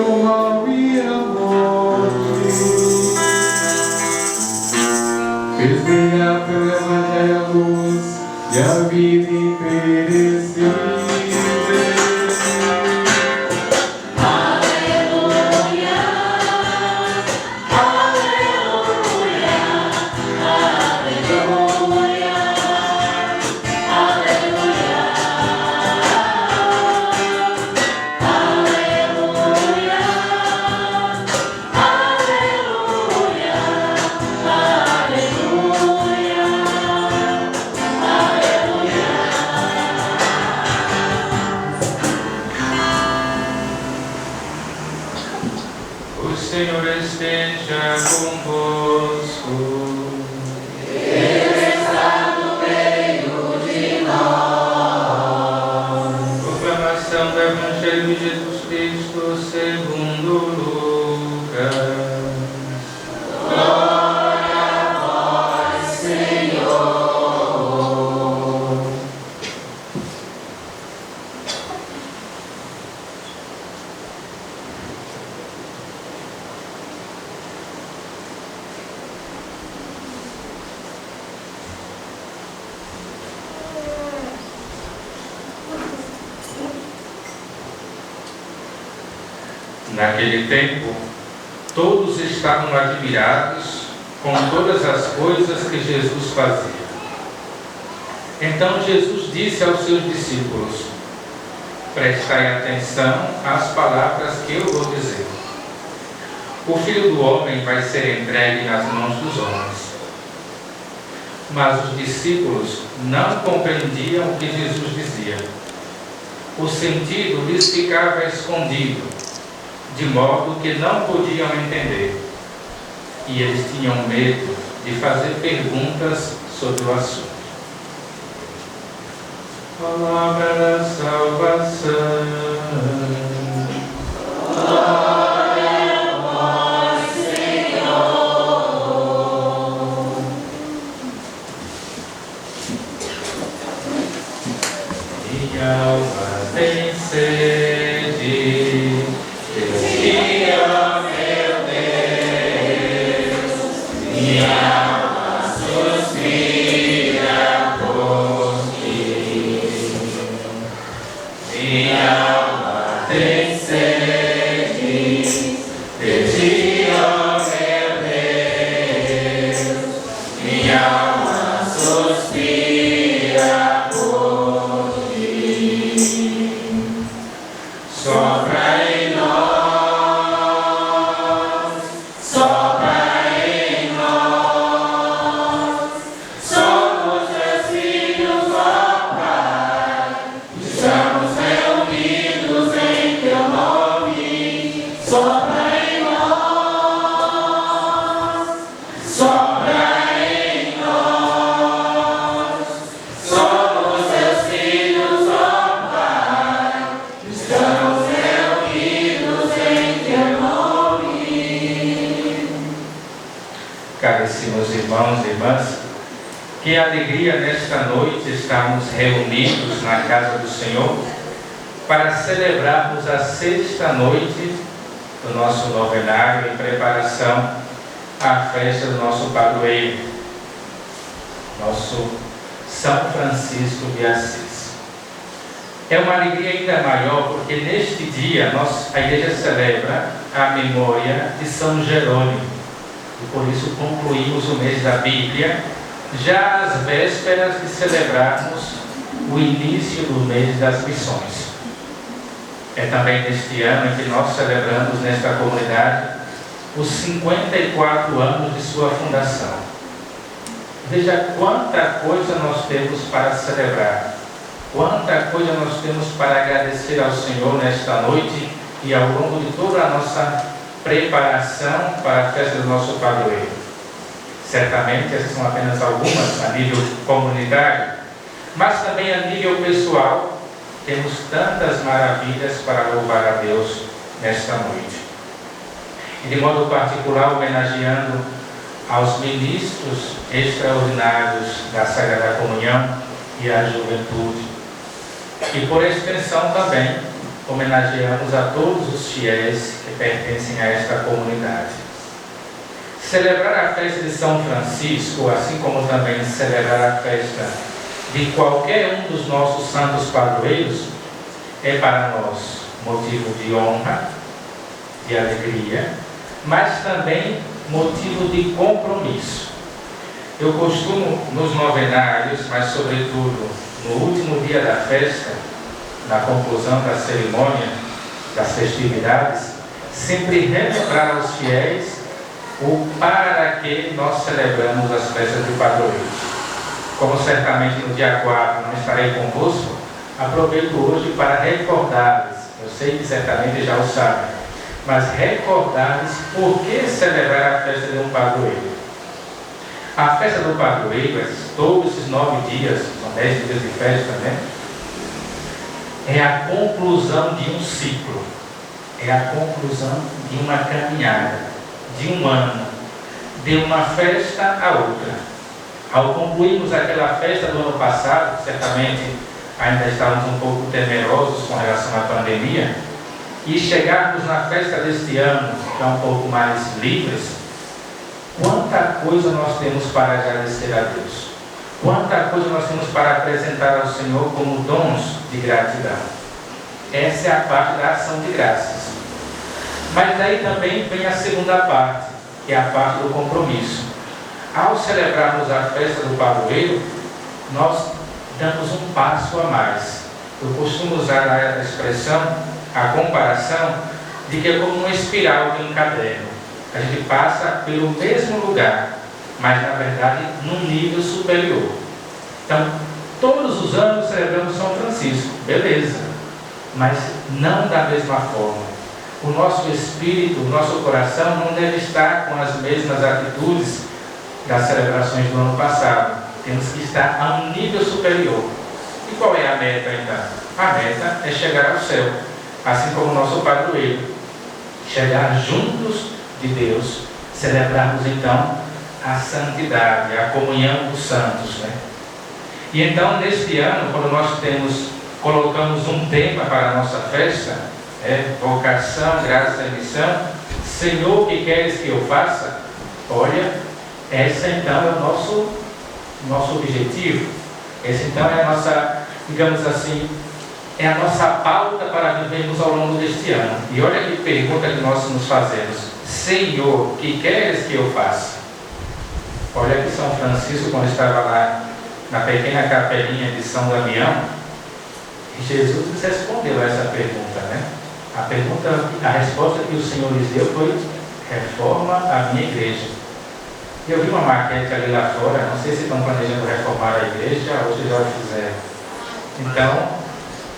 o mal e a morte. Fez brilhar pelo Evangelho a luz e a vida imperecível. O Senhor esteja convosco. Ele está no meio de nós. Proclamação do Evangelho de Jesus Cristo segundo Lucas. Glória a vós, Senhor. Naquele tempo, todos estavam admirados com todas as coisas que Jesus fazia. Então Jesus disse aos seus discípulos: prestai atenção às palavras que eu vou dizer. O Filho do Homem vai ser entregue nas mãos dos homens. Mas os discípulos não compreendiam o que Jesus dizia. O sentido lhes ficava escondido, de modo que não podiam entender. E eles tinham medo de fazer perguntas sobre o assunto. Palavra da salvação. Glória a vós, Senhor. Minha alma tem sede. Dia, meu Deus, minha alma suspira por ti. Minha alma tem sede de ti, ó meu Deus. Minha alma suspira por ti. Sopra em nós, sopra em nós. Somos teus filhos, ó Pai. Estamos reunidos em teu nome. Sopra em nós, sopra em nós. Somos teus filhos, ó Pai. Estamos reunidos em teu nome. Caríssimos irmãos e irmãs, que alegria nesta noite estarmos reunidos na casa do Senhor para celebrarmos a sexta noite do nosso novenário em preparação à festa do nosso padroeiro, nosso São Francisco de Assis. É uma alegria ainda maior porque neste dia a igreja celebra a memória de São Jerônimo e por isso concluímos o mês da Bíblia já às vésperas de celebrarmos o início do mês das missões. É também neste ano em que nós celebramos nesta comunidade os 54 anos de sua fundação. Veja quanta coisa nós temos para celebrar, quanta coisa nós temos para agradecer ao Senhor nesta noite e ao longo de toda a nossa preparação para a festa do nosso padroeiro. Certamente essas são apenas algumas a nível comunitário, mas também a nível pessoal temos tantas maravilhas para louvar a Deus nesta noite. E de modo particular homenageando aos ministros extraordinários da Sagrada Comunhão e à juventude. E por extensão também homenageamos a todos os fiéis que pertencem a esta comunidade. Celebrar a festa de São Francisco, assim como também celebrar a festa de qualquer um dos nossos santos padroeiros, é para nós motivo de honra, de alegria, mas também motivo de compromisso. Eu costumo, nos novenários, mas sobretudo no último dia da festa, na conclusão da cerimônia, das festividades, sempre relembrar aos fiéis o para que nós celebramos as festas do padroeiro. Como certamente no dia 4 não estarei convosco, aproveito hoje para recordar-lhes, eu sei que certamente já o sabem, mas recordar-lhes por que celebrar a festa de um padroeiro. A festa do padroeiro, todos esses 9 dias, são 10 dias de festa, né? É a conclusão de um ciclo, é a conclusão de uma caminhada, de um ano, de uma festa a outra. Ao concluirmos aquela festa do ano passado, certamente ainda estávamos um pouco temerosos com relação à pandemia, e chegarmos na festa deste ano, já um pouco mais livres, quanta coisa nós temos para agradecer a Deus, quanta coisa nós temos para apresentar ao Senhor como dons de gratidão. Essa é a parte da ação de graças. Mas daí também vem a segunda parte, que é a parte do compromisso. Ao celebrarmos a festa do padroeiro, nós damos um passo a mais. Eu costumo usar a expressão, a comparação, de que é como uma espiral de um caderno. A gente passa pelo mesmo lugar, mas na verdade num nível superior. Então, todos os anos celebramos São Francisco, beleza, mas não da mesma forma. O nosso espírito, o nosso coração não deve estar com as mesmas atitudes das celebrações do ano passado. Temos que estar a um nível superior. E qual é a meta então? A meta é chegar ao céu, assim como o nosso padroeiro. Chegar juntos de Deus, celebrarmos então a santidade, a comunhão dos santos, né? E então, neste ano, quando nós colocamos um tema para a nossa festa, vocação, graça e missão, Senhor, que queres que eu faça? Olha, essa então é o nosso objetivo. Essa então é a nossa, digamos assim, é a nossa pauta para vivermos ao longo deste ano. E olha que pergunta que nós nos fazemos: Senhor, que queres que eu faça? Olha que São Francisco, quando estava lá na pequena capelinha de São Damião, Jesus nos respondeu a essa pergunta, né? A resposta que o Senhor lhes deu foi: reforma a minha igreja. E eu vi uma maquete ali lá fora, não sei se estão planejando reformar a igreja ou se já o fizeram. Então,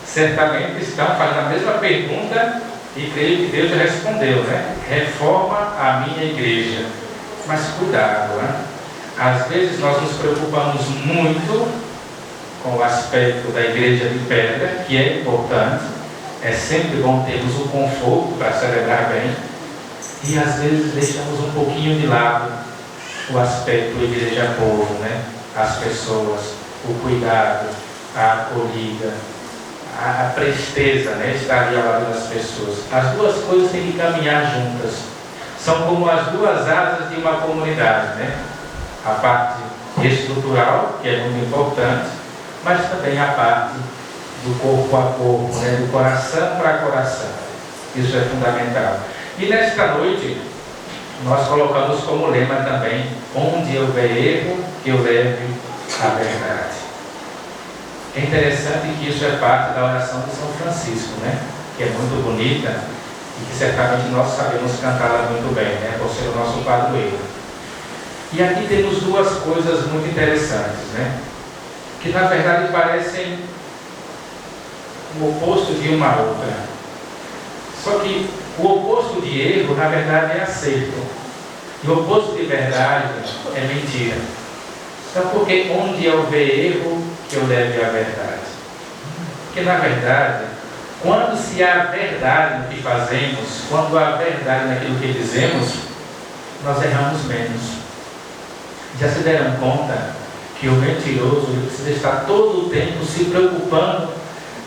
certamente estão fazendo a mesma pergunta e creio que Deus já respondeu, né? Reforma a minha igreja. Mas cuidado, né? Às vezes nós nos preocupamos muito com o aspecto da igreja de pedra, que é importante. É sempre bom termos o conforto para celebrar bem. E às vezes deixamos um pouquinho de lado o aspecto igreja-povo, né? As pessoas, o cuidado, a acolhida, a presteza, né? Estar ali ao lado das pessoas. As duas coisas têm que caminhar juntas. São como as duas asas de uma comunidade, né? A parte estrutural, que é muito importante, mas também a parte do corpo a corpo, né? Do coração para coração. Isso é fundamental. E nesta noite, nós colocamos como lema também: onde houver erro, que eu leve a verdade. É interessante que isso é parte da oração de São Francisco, né? Que é muito bonita e que certamente nós sabemos cantá-la muito bem, né? Por ser o nosso padroeiro. E aqui temos duas coisas muito interessantes, né? Que na verdade parecem o oposto de uma outra. Só que o oposto de erro, na verdade, é acerto. E o oposto de verdade é mentira. Então, porque onde houver erro, que eu leve a verdade. Porque, na verdade, quando se há verdade no que fazemos, quando há verdade naquilo que dizemos, nós erramos menos. Já se deram conta que o mentiroso ele precisa estar todo o tempo se preocupando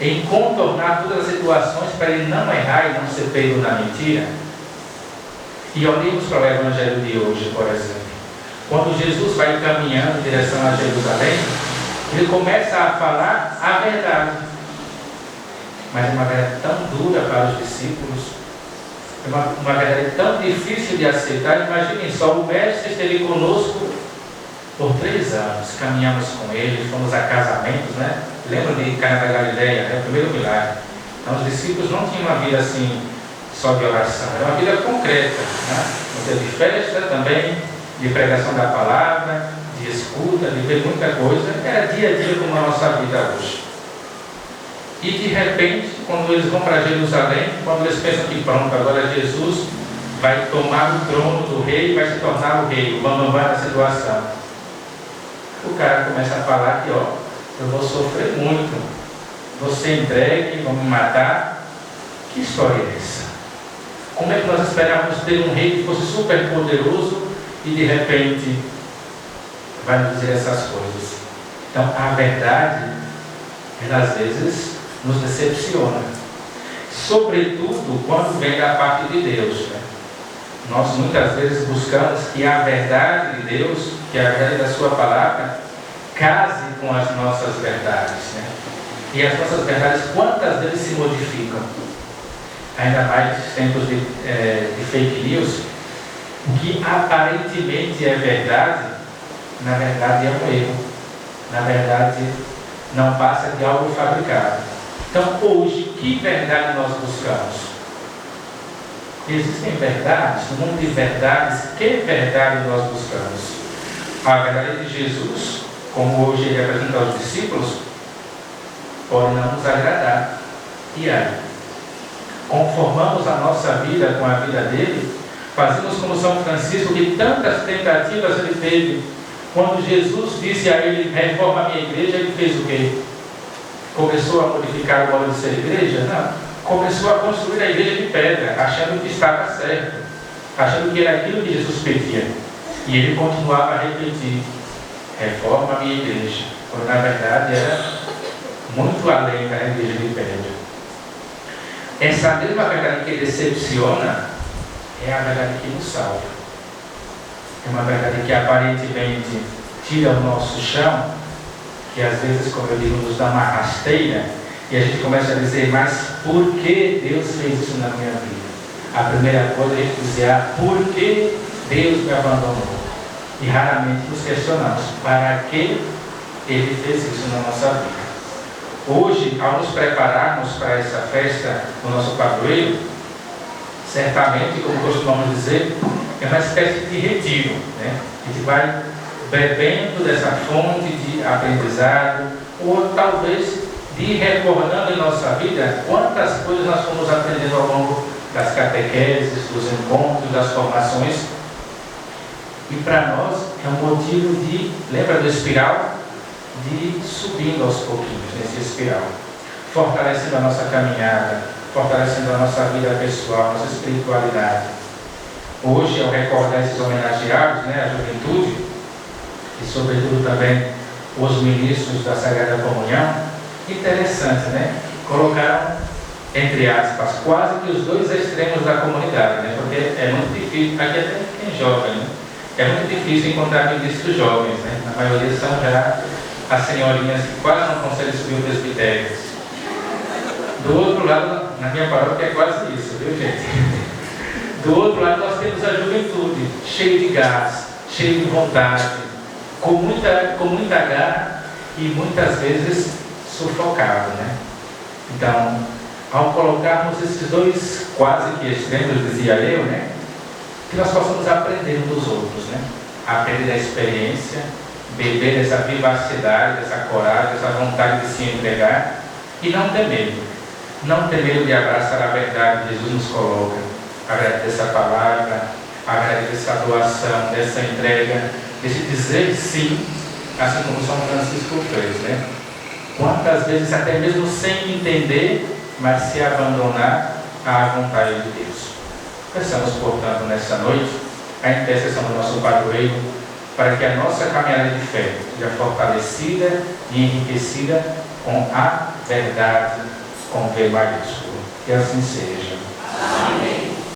em contornar todas as situações para ele não errar e não ser pego na mentira? E olhemos para o Evangelho de hoje, por exemplo. Quando Jesus vai caminhando em direção a Jerusalém, ele começa a falar a verdade. Mas é uma verdade tão dura para os discípulos, é uma verdade tão difícil de aceitar. Imaginem só, o Mestre esteve conosco por 3 anos, caminhamos com ele, fomos a casamentos, né? Lembra de Cana da Galileia, né? O primeiro milagre. Então os discípulos não tinham uma vida assim, só de oração, era uma vida concreta, né? Uma vida de festa também, de pregação da palavra, de escuta, de ver muita coisa, era dia a dia como a nossa vida hoje. E de repente, quando eles vão para Jerusalém, quando eles pensam que pronto, agora Jesus vai tomar o trono do rei, vai se tornar o rei, o bambambam da situação. O cara começa a falar que, ó, eu vou sofrer muito, vou ser entregue, vão me matar. Que história é essa? Como é que nós esperávamos ter um rei que fosse super poderoso e de repente vai nos dizer essas coisas? Então a verdade, ela às vezes nos decepciona, sobretudo quando vem da parte de Deus, né? Nós muitas vezes buscamos que a verdade de Deus, que a verdade da sua palavra, case com as nossas verdades, né? E as nossas verdades, quantas vezes se modificam? Ainda mais nesses tempos de fake news, o que aparentemente é verdade, na verdade é um erro. Na verdade, não passa de algo fabricado. Então, hoje, que verdade nós buscamos? Existem verdades, no mundo de verdades, que verdade nós buscamos? A verdade de Jesus, como hoje ele apresenta aos discípulos, pode não nos agradar. E aí? Conformamos a nossa vida com a vida dele? Fazemos como São Francisco, que tantas tentativas ele teve. Quando Jesus disse a ele, reforma a minha igreja, ele fez o quê? Começou a modificar o modo de ser igreja? Não. Começou a construir a igreja de pedra, achando que estava certo, achando que era aquilo que Jesus pedia. E ele continuava a repetir, reforma a minha igreja, quando na verdade era muito além da igreja de pedra. Essa mesma verdade que decepciona é a verdade que nos salva. É uma verdade que aparentemente tira o nosso chão, que às vezes, como eu digo, nos dá uma rasteira, e a gente começa a dizer, mas por que Deus fez isso na minha vida? A primeira coisa é a gente dizer, por que Deus me abandonou? E raramente nos questionamos, para que Ele fez isso na nossa vida? Hoje, ao nos prepararmos para essa festa do nosso padroeiro, certamente, como costumamos dizer, é uma espécie de retiro, né? A gente vai bebendo dessa fonte de aprendizado, ou talvez de recordando em nossa vida quantas coisas nós fomos aprendendo ao longo das catequeses, dos encontros, das formações. E para nós é um motivo de, lembra do espiral? De ir subindo aos pouquinhos nesse espiral, fortalecendo a nossa caminhada, fortalecendo a nossa vida pessoal, a nossa espiritualidade. Hoje, ao recordar esses homenageados, né, a juventude, e sobretudo também os ministros da Sagrada Comunhão, interessante, né? Colocaram, entre aspas, quase que os dois extremos da comunidade, né? Porque é muito difícil, aqui até quem jovem, né? É muito difícil encontrar ministros jovens, né? Na maioria são já as senhorinhas que quase não conseguem subir o presbitério. Do outro lado, na minha paróquia é quase isso, viu, gente? Do outro lado nós temos a juventude, cheia de gás, cheia de vontade, com muita garra e muitas vezes sufocado, né? Então, ao colocarmos esses dois quase que extremos, dizia eu, né? Que nós possamos aprender uns dos outros, né? Aprender da experiência, beber dessa vivacidade, dessa coragem, dessa vontade de se entregar e não ter medo. Não ter medo de abraçar a verdade que Jesus nos coloca, a verdade dessa palavra, a verdade dessa doação, dessa entrega, desse dizer sim, assim como São Francisco fez, né? Quantas vezes até mesmo sem entender, mas se abandonar à vontade de Deus. Peçamos, portanto, nessa noite, a intercessão do nosso padroeiro, para que a nossa caminhada de fé seja fortalecida e enriquecida com a verdade, com V maiúsculo. Que assim seja. Amém.